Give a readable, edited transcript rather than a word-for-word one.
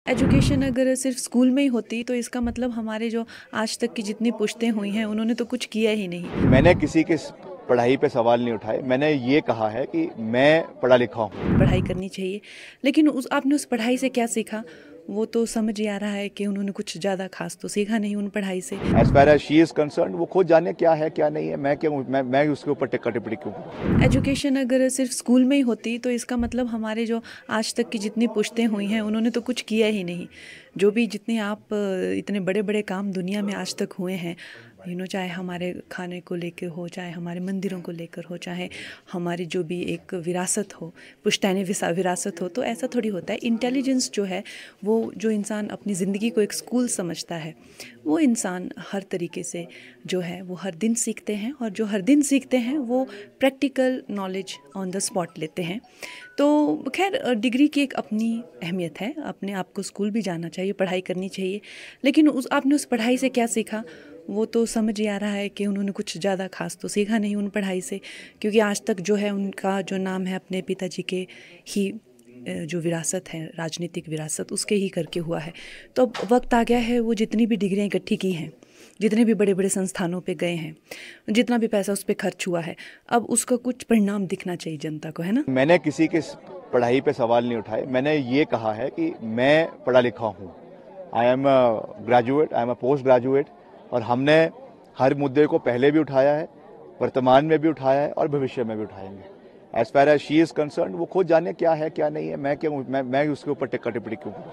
Education अगर सिर्फ school में ही होती तो इसका मतलब हमारे जो आज तक की जितनी पुश्तें हुई हैं उन्होंने तो कुछ किया ही नहीं। मैंने किसी के पढ़ाई पे सवाल नहीं उठाए। मैंने ये कहा है कि मैं पढ़ा लिखा हूँ। पढ़ाई करनी चाहिए, लेकिन आपने उस पढ़ाई से क्या सीखा वो तो समझ ही आ रहा है कि उन्होंने कुछ ज़्यादा खास तो सीखा नहीं उन पढ़ाई से। As far as she is concern, वो खुद जाने क्या है क्या नहीं है। मैं उसके ऊपर टिक्का टिप्पणी क्यों करूं? एजुकेशन अगर सिर्फ स्कूल में ही होती तो इसका मतलब हमारे जो आज तक की जितनी पुश्तें हुई हैं उन्होंने तो कुछ किया ही नहीं। जो भी जितने आप इतने बड़े बड़े काम दुनिया में आज तक हुए हैं, चाहे हमारे खाने को लेकर हो, चाहे हमारे मंदिरों को लेकर हो, चाहे हमारी जो भी एक विरासत हो, पुश्तैनी विरासत हो, तो ऐसा थोड़ी होता है। इंटेलिजेंस जो है वो जो इंसान अपनी ज़िंदगी को एक स्कूल समझता है, वो इंसान हर तरीके से जो है वो हर दिन सीखते हैं, और जो हर दिन सीखते हैं वो practical knowledge on the spot लेते हैं। तो खैर डिग्री की एक अपनी अहमियत है, अपने आप को स्कूल भी जाना चाहिए, पढ़ाई करनी चाहिए, लेकिन आपने उस पढ़ाई से क्या सीखा वो तो समझ ही आ रहा है कि उन्होंने कुछ ज़्यादा खास तो सीखा नहीं उन पढ़ाई से, क्योंकि आज तक जो है उनका जो नाम है अपने पिताजी के ही जो विरासत है, राजनीतिक विरासत, उसके ही करके हुआ है। तो अब वक्त आ गया है, वो जितनी भी डिग्रियाँ इकट्ठी की हैं, जितने भी बड़े बड़े संस्थानों पे गए हैं, जितना भी पैसा उस पर खर्च हुआ है, अब उसका कुछ परिणाम दिखना चाहिए जनता को, है ना। मैंने किसी के पढ़ाई पे सवाल नहीं उठाए। मैंने ये कहा है कि मैं पढ़ा लिखा हूँ। I am graduate, I am post graduate, और हमने हर मुद्दे को पहले भी उठाया है, वर्तमान में भी उठाया है और भविष्य में भी उठाएंगे। As far as she is concern, वो खुद जाने क्या है क्या नहीं है। मैं उसके ऊपर टिक्का टिप्पणी क्यों करूं?